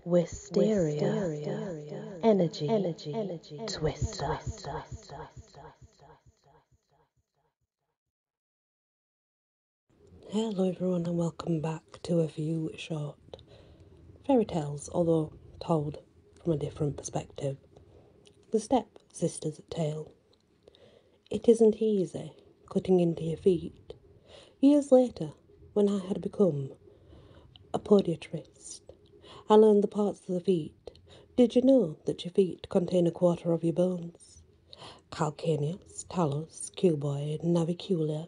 Wysteria, energy twister. Hello everyone and welcome back to a few short fairy tales, although told from a different perspective. The step-sister's tale. It isn't easy cutting into your feet. Years later, when I had become a podiatrist, I learned the parts of the feet. Did you know that your feet contain a quarter of your bones? Calcaneus, talus, cuboid, navicular,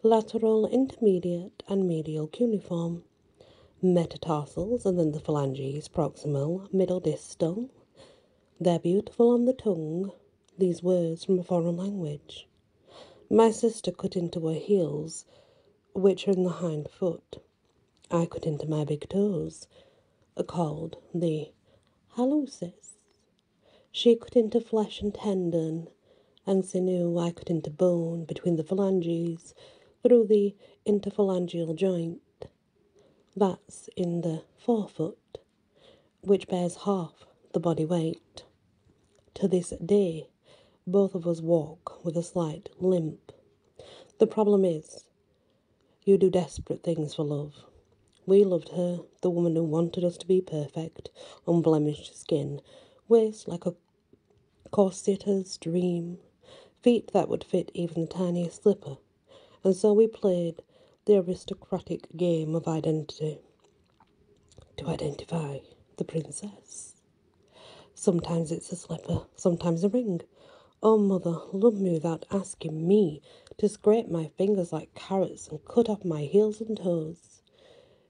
lateral, intermediate, and medial cuneiform, metatarsals, and then the phalanges, proximal, middle, distal. They're beautiful on the tongue, these words from a foreign language. My sister cut into her heels, which are in the hind foot. I cut into my big toes, called the hallucis. She cut into flesh and tendon, and sinew. I cut into bone between the phalanges, through the interphalangeal joint. That's in the forefoot, which bears half the body weight. To this day, both of us walk with a slight limp. The problem is, you do desperate things for love. We loved her, the woman who wanted us to be perfect, unblemished skin, waist like a corsetter's dream, feet that would fit even the tiniest slipper. And so we played the aristocratic game of identity. To identify the princess. Sometimes it's a slipper, sometimes a ring. Oh, mother, love me without asking me to scrape my fingers like carrots and cut off my heels and toes.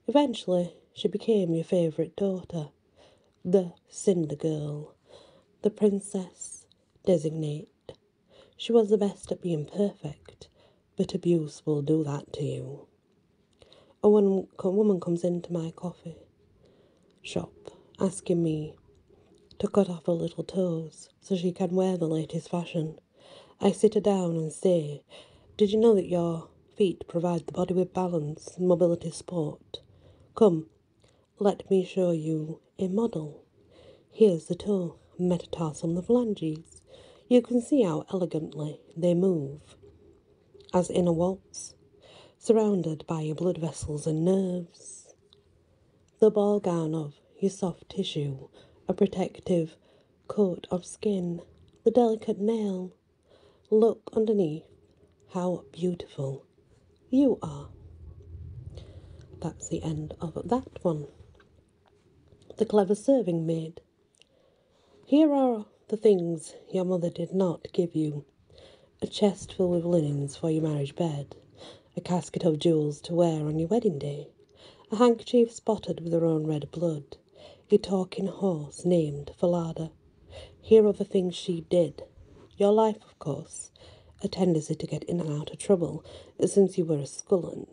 Eventually, she became your favourite daughter, the Cinder Girl, the princess designate. She was the best at being perfect, but abuse will do that to you. A woman comes into my coffee shop asking me to cut off her little toes so she can wear the latest fashion. I sit her down and say, did you know that your feet provide the body with balance, mobility, support? Come, let me show you a model. Here's the toe, metatarsal and the phalanges. You can see how elegantly they move, as in a waltz, surrounded by your blood vessels and nerves. The ball gown of your soft tissue, a protective coat of skin, the delicate nail. Look underneath, how beautiful you are. That's the end of that one. The clever serving maid. Here are the things your mother did not give you. A chest filled with linens for your marriage bed, a casket of jewels to wear on your wedding day, a handkerchief spotted with her own red blood, a talking horse named Falada. Here are the things she did. Your life, of course, a tendency to get in and out of trouble since you were a scullion.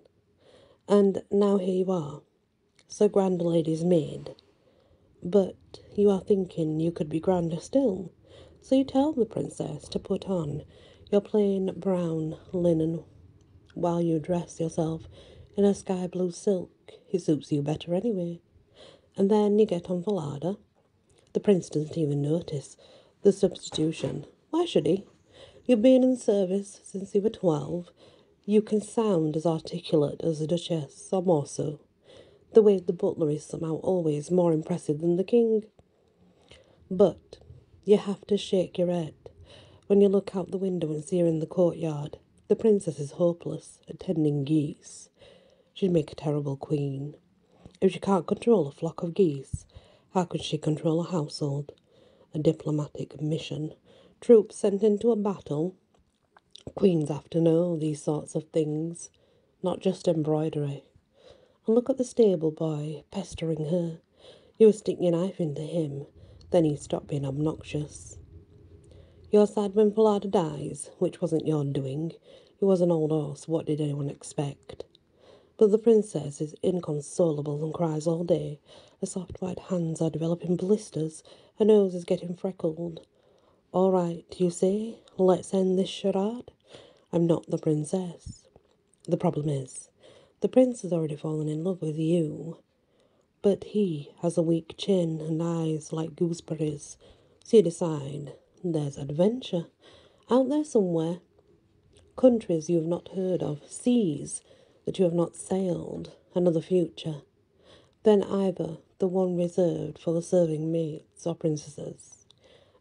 And now here you are, so grand a lady's maid. But you are thinking you could be grander still, so you tell the princess to put on your plain brown linen while you dress yourself in a sky blue silk. It suits you better anyway. And then you get on Falada. The prince doesn't even notice the substitution. Why should he? You've been in service since you were 12. You can sound as articulate as a duchess, or more so. The way the butler is somehow always more impressive than the king. But you have to shake your head when you look out the window and see her in the courtyard. The princess is hopeless at tending geese. She'd make a terrible queen. If she can't control a flock of geese, how could she control a household? A diplomatic mission. Troops sent into a battle. Queens have to know these sorts of things, not just embroidery. And look at the stable boy pestering her. You would stick your knife into him, then he'd stop being obnoxious. You're sad when Falada dies, which wasn't your doing. He was an old horse, what did anyone expect? But the princess is inconsolable and cries all day. Her soft white hands are developing blisters, her nose is getting freckled. All right, you say, let's end this charade. I'm not the princess. The problem is, the prince has already fallen in love with you. but he has a weak chin and eyes like gooseberries. So you decide there's adventure out there somewhere. Countries you have not heard of, seas that you have not sailed, another future. Then either the one reserved for the serving maids or princesses.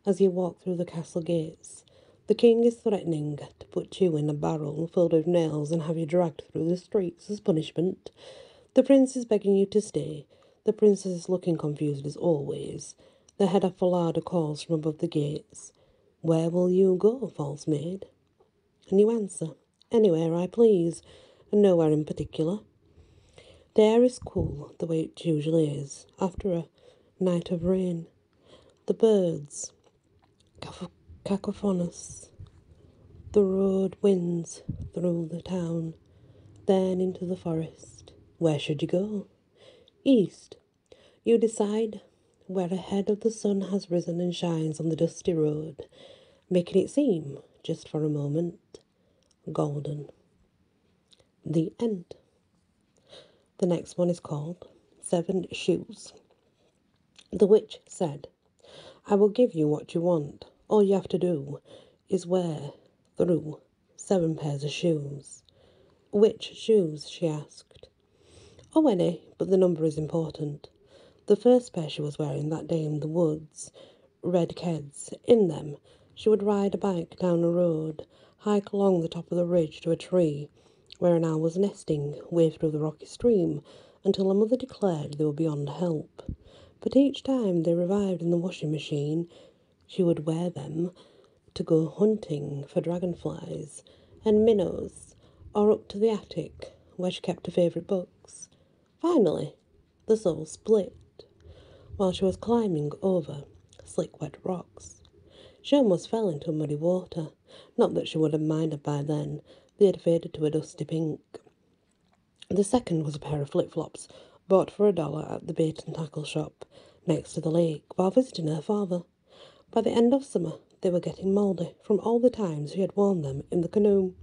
As you walk through the castle gates, the king is threatening to put you in a barrel filled with nails and have you dragged through the streets as punishment. The prince is begging you to stay. The princess is looking confused as always. The head of Falada calls from above the gates. Where will you go, false maid? And you answer, anywhere I please, and nowhere in particular. The air is cool, the way it usually is, after a night of rain. The birds, cacophonous. The road winds through the town, then into the forest. Where should you go? East. You decide where a head of the sun has risen and shines on the dusty road, making it seem, just for a moment, golden. The end. The next one is called 7 Shoes. The witch said, I will give you what you want. All you have to do is wear through 7 pairs of shoes. Which shoes? She asked. Oh, any, but the number is important. The first pair she was wearing that day in the woods, red keds. In them, she would ride a bike down a road, hike along the top of the ridge to a tree, where an owl was nesting, wade through the rocky stream, until her mother declared they were beyond help. But each time they revived in the washing machine, she would wear them to go hunting for dragonflies and minnows, or up to the attic, where she kept her favourite books. Finally, the soul split while she was climbing over slick wet rocks. She almost fell into muddy water. Not that she would have minded by then. They had faded to a dusty pink. The second was a pair of flip-flops, bought for $1 at the bait and tackle shop next to the lake while visiting her father. By the end of summer, they were getting mouldy from all the times she had worn them in the canoe,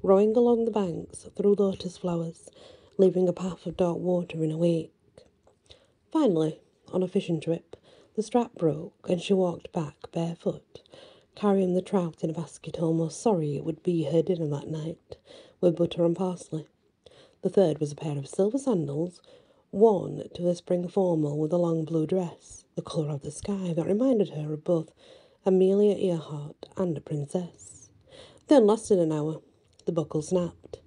rowing along the banks through lotus flowers, leaving a path of dark water in her wake. Finally, on a fishing trip, the strap broke and she walked back barefoot, carrying the trout in a basket, almost sorry it would be her dinner that night, with butter and parsley. The third was a pair of silver sandals, worn to the spring formal with a long blue dress, the colour of the sky, that reminded her of both Amelia Earhart and a princess. They lasted an hour. The buckle snapped.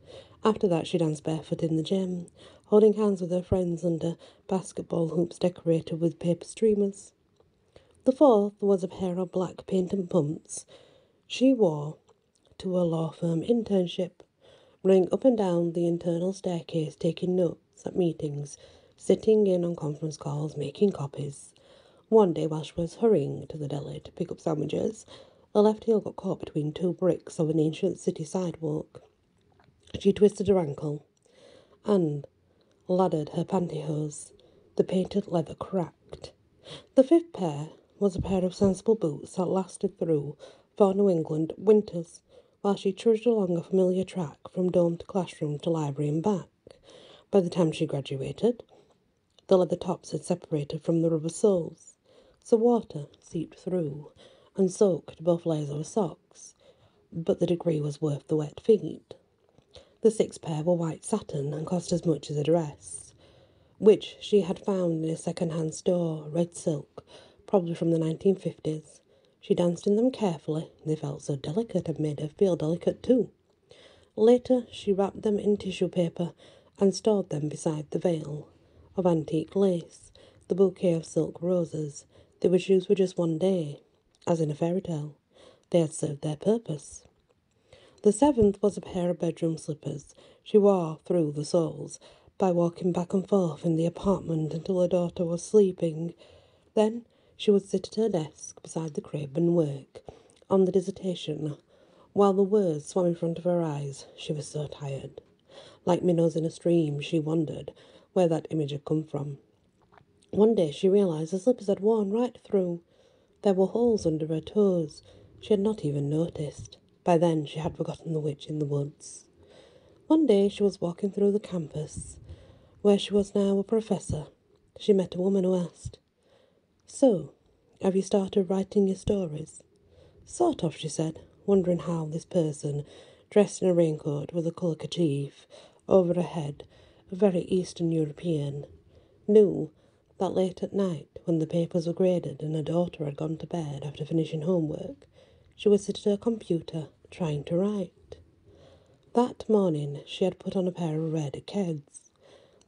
After that she danced barefoot in the gym, holding hands with her friends under basketball hoops decorated with paper streamers. The fourth was a pair of black patent pumps she wore to a law firm internship, running up and down the internal staircase, taking notes at meetings, sitting in on conference calls, making copies. One day, while she was hurrying to the deli to pick up sandwiches, her left heel got caught between 2 bricks of an ancient city sidewalk. She twisted her ankle and laddered her pantyhose. The painted leather cracked. The fifth pair was a pair of sensible boots that lasted through 4 New England winters, while she trudged along a familiar track from dorm to classroom to library and back. By the time she graduated, the leather tops had separated from the rubber soles, so water seeped through and soaked both layers of her socks, but the degree was worth the wet feet. The 6th pair were white satin and cost as much as a dress, which she had found in a second-hand store, red silk, probably from the 1950s. She danced in them carefully. They felt so delicate and made her feel delicate too. Later, she wrapped them in tissue paper and stored them beside the veil of antique lace, the bouquet of silk roses. They were shoes for just one day, as in a fairy tale. They had served their purpose. The 7th was a pair of bedroom slippers she wore through the soles by walking back and forth in the apartment until her daughter was sleeping. Then she would sit at her desk beside the crib and work on the dissertation while the words swam in front of her eyes. She was so tired. Like minnows in a stream, she wondered where that image had come from. One day she realised the slippers had worn right through. There were holes under her toes. She had not even noticed. By then she had forgotten the witch in the woods. One day she was walking through the campus, where she was now a professor, she met a woman who asked, "So, have you started writing your stories?" "Sort of," she said, wondering how this person, dressed in a raincoat with a colour kerchief over her head, a very Eastern European, knew that late at night, when the papers were graded and her daughter had gone to bed after finishing homework, she would sit at her computer trying to write. That morning she had put on a pair of red Keds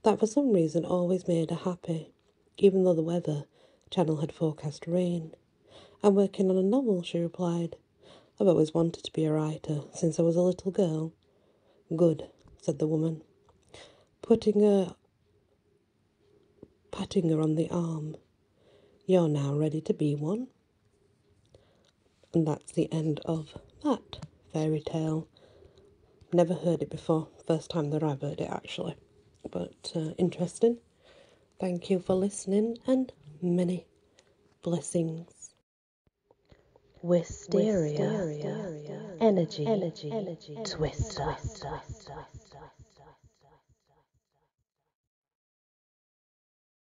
that for some reason always made her happy, even though the weather channel had forecast rain. "I'm working on a novel," she replied. "I've always wanted to be a writer since I was a little girl." "Good," said the woman, patting her on the arm. "You're now ready to be one." And that's the end of that fairy tale. Never heard it before. First time that I've heard it, actually. But interesting. Thank you for listening, and many blessings. Wysteria. Energy. Twister.